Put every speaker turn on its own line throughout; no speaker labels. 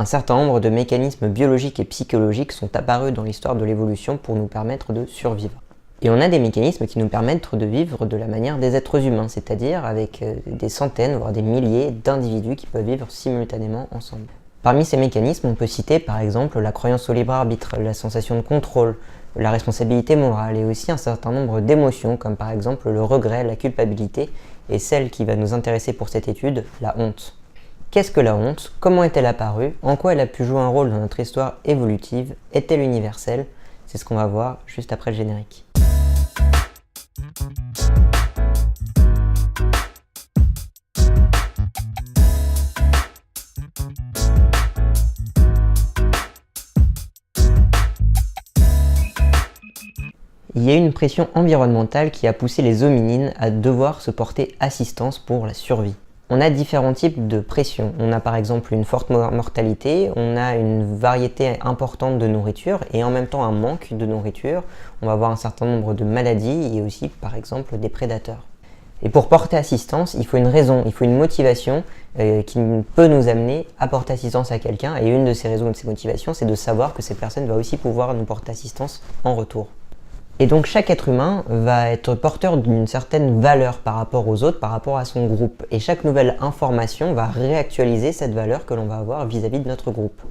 Un certain nombre de mécanismes biologiques et psychologiques sont apparus dans l'histoire de l'évolution pour nous permettre de survivre. Et on a des mécanismes qui nous permettent de vivre de la manière des êtres humains, c'est-à-dire avec des centaines, voire des milliers d'individus qui peuvent vivre simultanément ensemble. Parmi ces mécanismes, on peut citer par exemple la croyance au libre arbitre, la sensation de contrôle, la responsabilité morale et aussi un certain nombre d'émotions comme par exemple le regret, la culpabilité et celle qui va nous intéresser pour cette étude, la honte. Qu'est-ce que la honte? Comment est-elle apparue? En quoi elle a pu jouer un rôle dans notre histoire évolutive? Est-elle universelle? C'est ce qu'on va voir juste après le générique. Il y a une pression environnementale qui a poussé les hominines à devoir se porter assistance pour la survie. On a différents types de pression. On a par exemple une forte mortalité, on a une variété importante de nourriture et en même temps un manque de nourriture. On va avoir un certain nombre de maladies et aussi par exemple des prédateurs. Et pour porter assistance, il faut une raison, il faut une motivation qui peut nous amener à porter assistance à quelqu'un. Et une de ces raisons et de ces motivations, c'est de savoir que cette personne va aussi pouvoir nous porter assistance en retour. Et donc chaque être humain va être porteur d'une certaine valeur par rapport aux autres, par rapport à son groupe. Et chaque nouvelle information va réactualiser cette valeur que l'on va avoir vis-à-vis de notre groupe.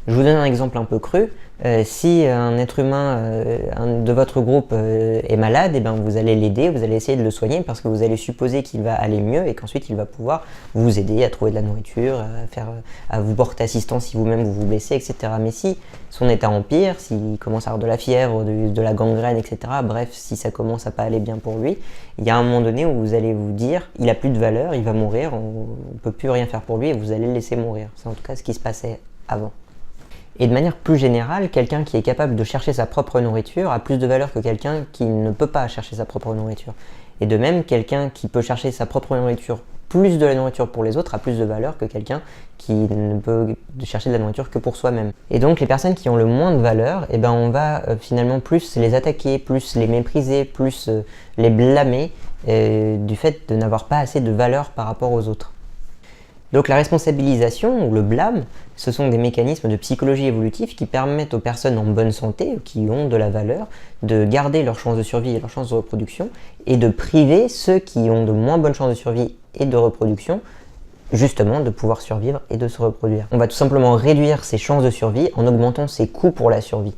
Je vous donne un exemple un peu cru. Si un être humain de votre groupe est malade, et vous allez l'aider, vous allez essayer de le soigner parce que vous allez supposer qu'il va aller mieux et qu'ensuite il va pouvoir vous aider à trouver de la nourriture, à vous porter assistance si vous-même vous vous blessez, etc. Mais si son état empire, s'il commence à avoir de la fièvre, de la gangrène, etc., bref, si ça commence à pas aller bien pour lui, il y a un moment donné où vous allez vous dire il a plus de valeur, il va mourir, on ne peut plus rien faire pour lui et vous allez le laisser mourir. C'est en tout cas ce qui se passait avant. Et de manière plus générale, quelqu'un qui est capable de chercher sa propre nourriture a plus de valeur que quelqu'un qui ne peut pas chercher sa propre nourriture. Et de même, quelqu'un qui peut chercher sa propre nourriture, plus de la nourriture pour les autres, a plus de valeur que quelqu'un qui ne peut chercher de la nourriture que pour soi-même. Et donc les personnes qui ont le moins de valeur, on va finalement plus les attaquer, plus les mépriser, plus les blâmer du fait de n'avoir pas assez de valeur par rapport aux autres. Donc la responsabilisation ou le blâme, ce sont des mécanismes de psychologie évolutive qui permettent aux personnes en bonne santé, qui ont de la valeur, de garder leurs chances de survie et leurs chances de reproduction, et de priver ceux qui ont de moins bonnes chances de survie et de reproduction, justement de pouvoir survivre et de se reproduire. On va tout simplement réduire ces chances de survie en augmentant ses coûts pour la survie.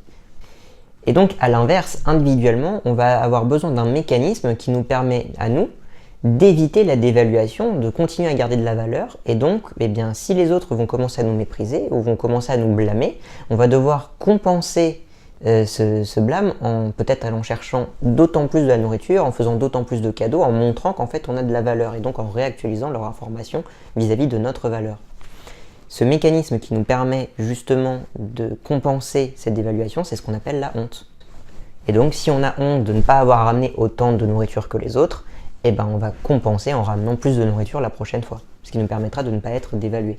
Et donc à l'inverse, individuellement, on va avoir besoin d'un mécanisme qui nous permet à nous d'éviter la dévaluation, de continuer à garder de la valeur, et donc si les autres vont commencer à nous mépriser ou vont commencer à nous blâmer, on va devoir compenser ce blâme en peut-être allant cherchant d'autant plus de la nourriture, en faisant d'autant plus de cadeaux, en montrant qu'en fait on a de la valeur et donc en réactualisant leur information vis-à-vis de notre valeur. Ce mécanisme qui nous permet justement de compenser cette dévaluation, c'est ce qu'on appelle la honte. Et donc si on a honte de ne pas avoir ramené autant de nourriture que les autres, on va compenser en ramenant plus de nourriture la prochaine fois, ce qui nous permettra de ne pas être dévalué.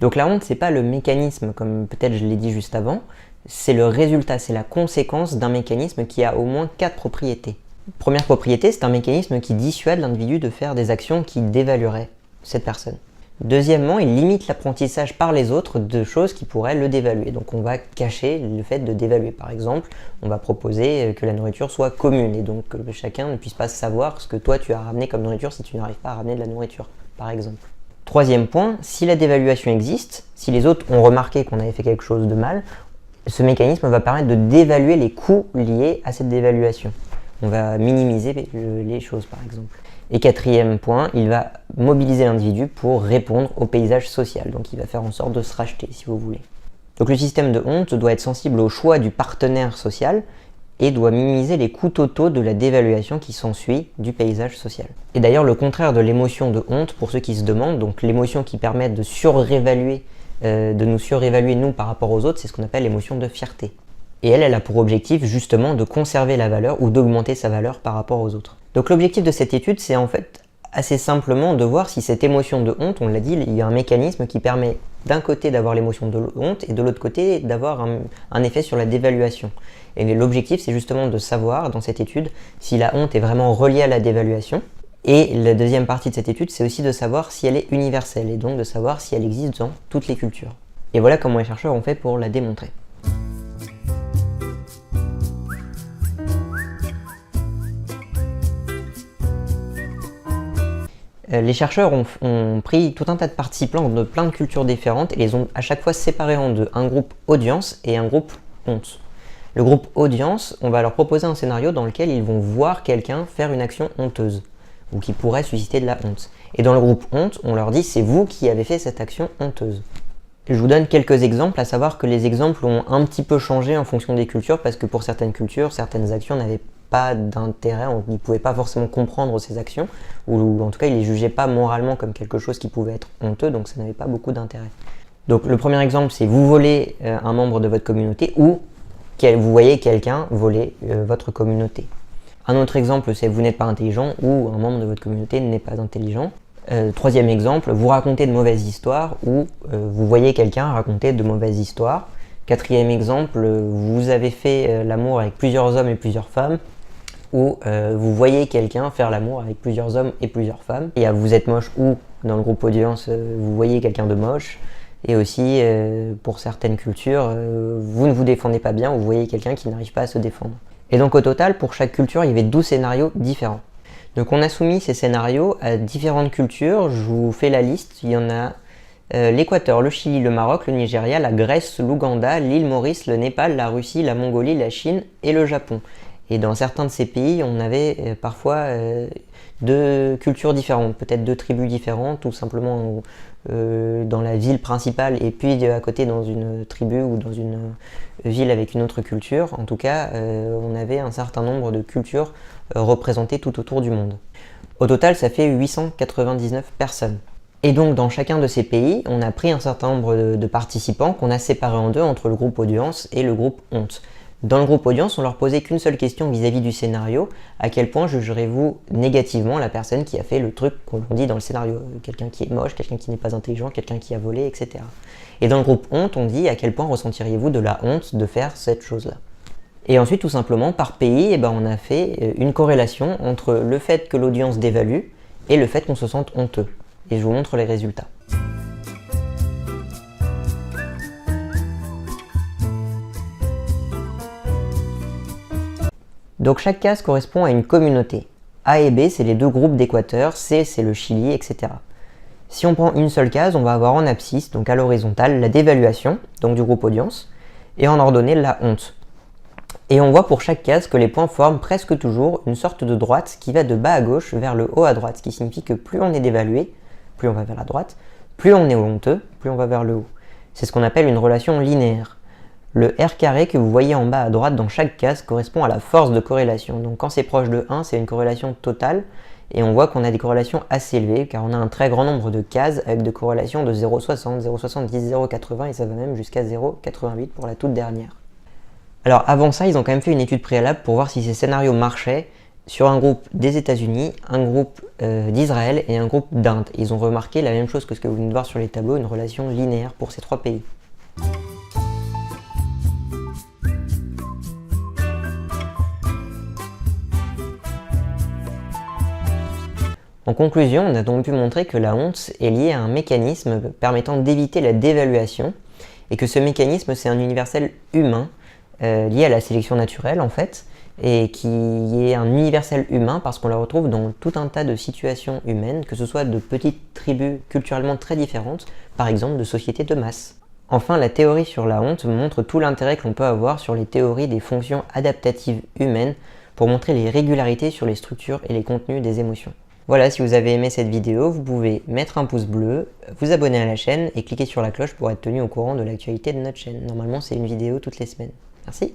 Donc la honte, c'est pas le mécanisme, comme peut-être je l'ai dit juste avant, c'est le résultat, c'est la conséquence d'un mécanisme qui a au moins 4 propriétés. Première propriété, c'est un mécanisme qui dissuade l'individu de faire des actions qui dévalueraient cette personne. Deuxièmement, il limite l'apprentissage par les autres de choses qui pourraient le dévaluer. Donc on va cacher le fait de dévaluer. Par exemple, on va proposer que la nourriture soit commune et donc que chacun ne puisse pas savoir ce que toi tu as ramené comme nourriture si tu n'arrives pas à ramener de la nourriture, par exemple. Troisième point, si la dévaluation existe, si les autres ont remarqué qu'on avait fait quelque chose de mal, ce mécanisme va permettre de dévaluer les coûts liés à cette dévaluation. On va minimiser les choses, par exemple. Et quatrième point, il va mobiliser l'individu pour répondre au paysage social. Donc il va faire en sorte de se racheter, si vous voulez. Donc le système de honte doit être sensible au choix du partenaire social et doit minimiser les coûts totaux de la dévaluation qui s'ensuit du paysage social. Et d'ailleurs, le contraire de l'émotion de honte, pour ceux qui se demandent, donc l'émotion qui permet de nous surévaluer nous par rapport aux autres, c'est ce qu'on appelle l'émotion de fierté. Et elle a pour objectif justement de conserver la valeur ou d'augmenter sa valeur par rapport aux autres. Donc l'objectif de cette étude, c'est en fait assez simplement de voir si cette émotion de honte, on l'a dit, il y a un mécanisme qui permet d'un côté d'avoir l'émotion de honte et de l'autre côté d'avoir un effet sur la dévaluation. Et l'objectif, c'est justement de savoir dans cette étude si la honte est vraiment reliée à la dévaluation. Et la deuxième partie de cette étude, c'est aussi de savoir si elle est universelle et donc de savoir si elle existe dans toutes les cultures. Et voilà comment les chercheurs ont fait pour la démontrer. Les chercheurs ont pris tout un tas de participants de plein de cultures différentes et les ont à chaque fois séparés en deux, un groupe audience et un groupe honte. Le groupe audience, on va leur proposer un scénario dans lequel ils vont voir quelqu'un faire une action honteuse ou qui pourrait susciter de la honte. Et dans le groupe honte, on leur dit c'est vous qui avez fait cette action honteuse. Je vous donne quelques exemples, à savoir que les exemples ont un petit peu changé en fonction des cultures parce que pour certaines cultures, certaines actions n'avaient pas d'intérêt, ils ne pouvaient pas forcément comprendre ces actions, ou en tout cas ils ne les jugeaient pas moralement comme quelque chose qui pouvait être honteux, donc ça n'avait pas beaucoup d'intérêt. Donc le premier exemple, c'est vous volez un membre de votre communauté ou vous voyez quelqu'un voler votre communauté. Un autre exemple, c'est vous n'êtes pas intelligent ou un membre de votre communauté n'est pas intelligent. Troisième exemple, vous racontez de mauvaises histoires ou vous voyez quelqu'un raconter de mauvaises histoires. Quatrième exemple, vous avez fait l'amour avec plusieurs hommes et plusieurs femmes ou vous voyez quelqu'un faire l'amour avec plusieurs hommes et plusieurs femmes. Et vous êtes moche ou dans le groupe audience, vous voyez quelqu'un de moche. Et aussi, pour certaines cultures, vous ne vous défendez pas bien ou vous voyez quelqu'un qui n'arrive pas à se défendre. Et donc au total, pour chaque culture, il y avait 12 scénarios différents. Donc on a soumis ces scénarios à différentes cultures, je vous fais la liste, il y en a l'Équateur, le Chili, le Maroc, le Nigeria, la Grèce, l'Ouganda, l'île Maurice, le Népal, la Russie, la Mongolie, la Chine et le Japon. Et dans certains de ces pays, on avait parfois deux cultures différentes, peut-être deux tribus différentes, ou simplement dans la ville principale et puis à côté dans une tribu ou dans une ville avec une autre culture. En tout cas, on avait un certain nombre de cultures représentées tout autour du monde. Au total, ça fait 899 personnes. Et donc dans chacun de ces pays, on a pris un certain nombre de participants qu'on a séparés en deux entre le groupe audience et le groupe honte. Dans le groupe audience, on leur posait qu'une seule question vis-à-vis du scénario, à quel point jugerez-vous négativement la personne qui a fait le truc qu'on dit dans le scénario, quelqu'un qui est moche, quelqu'un qui n'est pas intelligent, quelqu'un qui a volé, etc. Et dans le groupe honte, on dit à quel point ressentiriez-vous de la honte de faire cette chose-là. Et ensuite, tout simplement, par pays, on a fait une corrélation entre le fait que l'audience dévalue et le fait qu'on se sente honteux. Et je vous montre les résultats. Donc chaque case correspond à une communauté. A et B, c'est les deux groupes d'Équateur, C, c'est le Chili, etc. Si on prend une seule case, on va avoir en abscisse, donc à l'horizontale, la dévaluation, donc du groupe audience, et en ordonnée, la honte. Et on voit pour chaque case que les points forment presque toujours une sorte de droite qui va de bas à gauche vers le haut à droite, ce qui signifie que plus on est dévalué, plus on va vers la droite, plus on est honteux, plus on va vers le haut. C'est ce qu'on appelle une relation linéaire. Le R carré que vous voyez en bas à droite dans chaque case correspond à la force de corrélation. Donc quand c'est proche de 1, c'est une corrélation totale. Et on voit qu'on a des corrélations assez élevées car on a un très grand nombre de cases avec des corrélations de 0,60, 0,70, 0,80 et ça va même jusqu'à 0,88 pour la toute dernière. Alors avant ça, ils ont quand même fait une étude préalable pour voir si ces scénarios marchaient sur un groupe des États-Unis, un groupe d'Israël et un groupe d'Inde. Ils ont remarqué la même chose que ce que vous venez de voir sur les tableaux, une relation linéaire pour ces trois pays. En conclusion, on a donc pu montrer que la honte est liée à un mécanisme permettant d'éviter la dévaluation et que ce mécanisme c'est un universel humain lié à la sélection naturelle en fait et qui est un universel humain parce qu'on la retrouve dans tout un tas de situations humaines, que ce soit de petites tribus culturellement très différentes, par exemple de sociétés de masse. Enfin, la théorie sur la honte montre tout l'intérêt que l'on peut avoir sur les théories des fonctions adaptatives humaines pour montrer les régularités sur les structures et les contenus des émotions. Voilà, si vous avez aimé cette vidéo, vous pouvez mettre un pouce bleu, vous abonner à la chaîne et cliquer sur la cloche pour être tenu au courant de l'actualité de notre chaîne. Normalement, c'est une vidéo toutes les semaines. Merci.